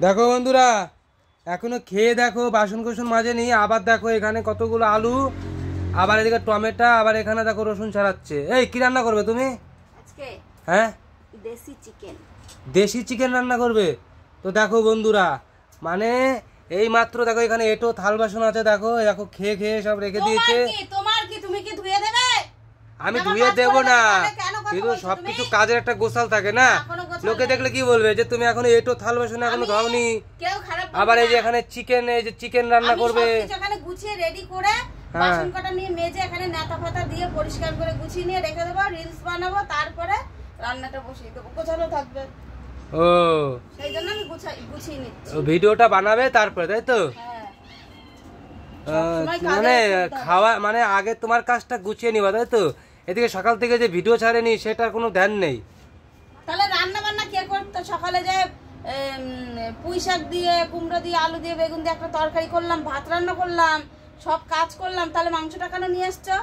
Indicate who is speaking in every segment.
Speaker 1: দেখো বন্ধুরা, এখনো খেয়ে দেখো, বাসন কোসন মাজেনি, আবার দেখো এখানে কতগুলো আলু, আবার এদিকে টমেটো, আবার এখানে দেখো রসুন ছাড়াচ্ছে। এই কি রান্না করবে তুমি
Speaker 2: আজকে?
Speaker 1: হ্যাঁ,
Speaker 2: দেশি চিকেন।
Speaker 1: দেশি চিকেন রান্না করবে? তো দেখো বন্ধুরা, মানে এই মাত্র দেখো এখানে এটো থাল বাসন আছে, দেখো দেখো খেয়ে খেয়ে সব রেখে দিয়েছে।
Speaker 2: তোমার কি, তুমি কি ধুয়ে দেবে?
Speaker 1: আমি ধুয়ে দেবো না, কিন্তু সবকিছু কাজের একটা গোছাল থাকে না। লোকে দেখলে কি বলবে যে তুমি এখন এটো থাল বাসন এখনো ধোওনি। আবার এই যে এখানে চিকেন, এই যে চিকেন রান্না করবে,
Speaker 2: এখানে গুছিয়ে রেডি করে বাসন কটা নিয়ে মেজে এখানে নেতা ফাতা দিয়ে পরিষ্কার করে গুছিয়ে নিয়ে রেখে দেবো, রিলস বানাবো, তারপরে রান্নাটা বসিয়ে দেবো, গোছানো থাকবে।
Speaker 1: ও
Speaker 2: সেই জন্য আমি গুছিয়ে নিচ্ছি।
Speaker 1: ভিডিওটা বানাবে তারপরে, তাই তো? মানে খাওয়া মানে আগে তোমার কাজটা গুছিয়ে নিবা, তাই তো? এদিকে সকাল থেকে যে ভিডিও ছাড়েনি সেটার কোনো ধ্যান নেই।
Speaker 2: তাহলে রান্না বান্না কে করতো? সকালে যে পুঁই শাক দিয়ে, কুমড়ো দিয়ে, আলু দিয়ে, বেগুন দিয়ে একটা তরকারি করলাম, ভাত রান্না করলাম, সব কাজ করলাম, তাহলে মাংসটা কেন নিয়ে এসছো?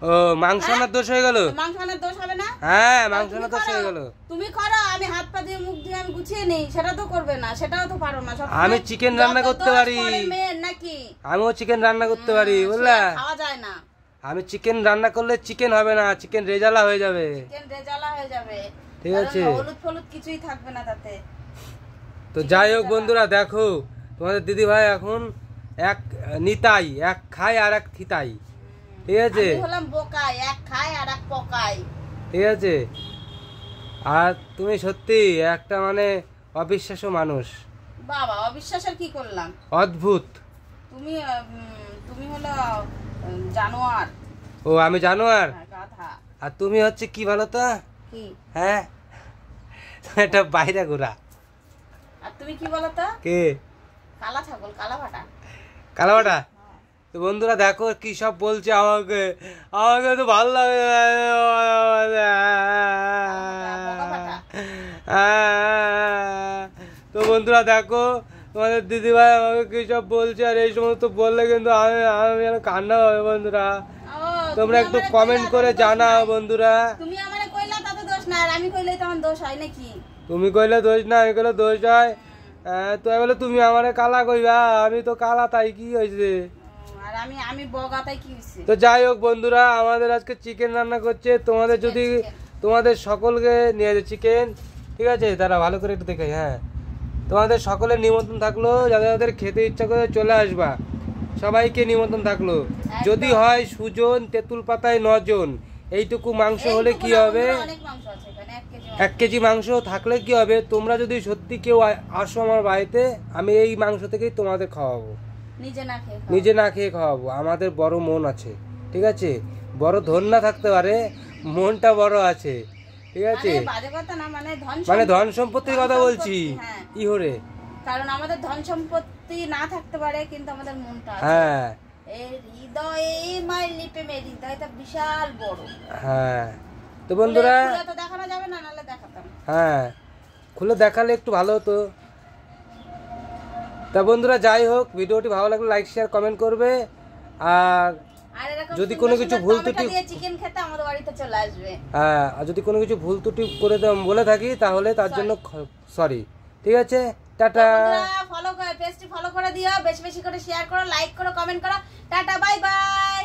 Speaker 1: ও মাংস আনার দোষ হয়ে গেল?
Speaker 2: মাংস আনার দোষ হবে না?
Speaker 1: হ্যাঁ, মাংস আনার দোষ হয়ে গেল।
Speaker 2: তুমি করো, আমি হাত পা দিয়ে মুখ দিয়ে আমি গুছিয়ে নেই, সেটা তো করবে না, সেটাও তো পারো না।
Speaker 1: আমি চিকেন রান্না করতে পারি,
Speaker 2: নাকি?
Speaker 1: আমিও চিকেন রান্না করতে পারি, বুঝলা?
Speaker 2: খাওয়া যায় না।
Speaker 1: আমি চিকেন রান্না করলে চিকেন হবে না, চিকেন রেজালা হয়ে যাবে।
Speaker 2: চিকেন রেজালা হয়ে যাবে,
Speaker 1: ঠিক আছে?
Speaker 2: হলুদ ফলুদ কিছুই থাকবে না তাতে।
Speaker 1: তো যাই হোক বন্ধুরা, দেখো তোমাদের দিদি ভাই এখন এক নিতাই, এক খায় আর এক থিতাই, ঠিক আছে?
Speaker 2: আমি হলাম বোকাই, এক খায় আর এক পকাই,
Speaker 1: ঠিক আছে? আর তুমি সত্যি একটা মানে অবিশ্বাস্য মানুষ।
Speaker 2: বাবা অবিশ্বাসের কি করলাম?
Speaker 1: অদ্ভুত।
Speaker 2: তুমি তুমি হলো জানোয়ার।
Speaker 1: ও আমি জানোয়ার?
Speaker 2: গাধা।
Speaker 1: আর তুমি হচ্ছে কি বলো তো?
Speaker 2: কি?
Speaker 1: হ্যাঁ, এটা বাইরে ঘোরা।
Speaker 2: আর তুমি কি বলো তো?
Speaker 1: কে?
Speaker 2: কালা ছাগল, কালা ভাটা।
Speaker 1: কালা ভাটা? তো বন্ধুরা দেখো কি সব বলছে আমাকে, আমাকে তো ভালো লাগে। তো বন্ধুরা দেখো তোমাদের দিদিভাই আমাকে কি সব বলছে, আর এই সমস্ত বললে কিন্তু আমি আমি যেন কান্না হবে। বন্ধুরা তোমরা একটু কমেন্ট করে জানাও বন্ধুরা।
Speaker 2: তুমি আমারে কইলা তাতে দোষ না, আর আমি কইলে তোমার দোষ হয় নাকি?
Speaker 1: তুমি কইলে দোষ না, আমি কইলে দোষ হয়। তো বলে তুমি আমারে কালা কইবা, আমি তো কালা, তাই কি হয়েছে?
Speaker 2: আর আমি বগা, তাই কি হইছে?
Speaker 1: তো যাই হোক বন্ধুরা, আমাদের আজকে চিকেন রান্না করছে। তোমাদের যদি তোমাদের সকলকে নিয়ে যাচ্ছে চিকেন, ঠিক আছে? তারা ভালো করে একটু দেখে। হ্যাঁ, তোমাদের সকলের নিমন্ত্রণ থাকলো, যাদের যাদের খেতে ইচ্ছা করে চলে আসবা, সবাইকে নিমন্ত্রণ থাকলো। যদি হয় সুজন, তেঁতুল পাতায় 9 জন, এইটুকু মাংস হলে কি হবে? 1 কেজি মাংস থাকলে কি হবে? তোমরা যদি সত্যি কেউ আসো আমার বাড়িতে, আমি এই মাংস থেকেই তোমাদের খাওয়াবো, নিজে না খেয়ে খাওয়াবো। আমাদের বড় মন আছে, ঠিক আছে? বড় ধন না থাকতে পারে, মনটা বড় আছে, ঠিক আছে? মানে ধন সম্পত্তির কথা বলছি, কি হরে?
Speaker 2: কারণ আমাদের ধন সম্পত্তি না থাকতে পারে, কিন্তু আমাদের মনটা আছে।
Speaker 1: হ্যাঁ,
Speaker 2: এই হৃদয়ে মাই লিপে মে, হৃদয়টা বিশাল বড়।
Speaker 1: হ্যাঁ। তো বন্ধুরা
Speaker 2: তো দেখানো যাবে না, নালে দেখাতাম।
Speaker 1: হ্যাঁ, খুলে দেখালে একটু ভালো হতো। তা বন্ধুরা যাই হোক, ভিডিওটি ভালো লাগলে লাইক শেয়ার কমেন্ট করবে। আর যদি কোনো কিছু ভুল ত্রুটি
Speaker 2: চিকেন খেতে আমাদের বাড়িতে চলে আসবে।
Speaker 1: হ্যাঁ, আর যদি কোনো কিছু ভুল ত্রুটি করে বলে থাকি তাহলে তার জন্য সরি, ঠিক আছে? টাটা।
Speaker 2: ফলো করে পেজটি ফলো করে দিও, বেশি বেশি করে শেয়ার করো, লাইক করো, কমেন্ট করো। Tata, bye bye.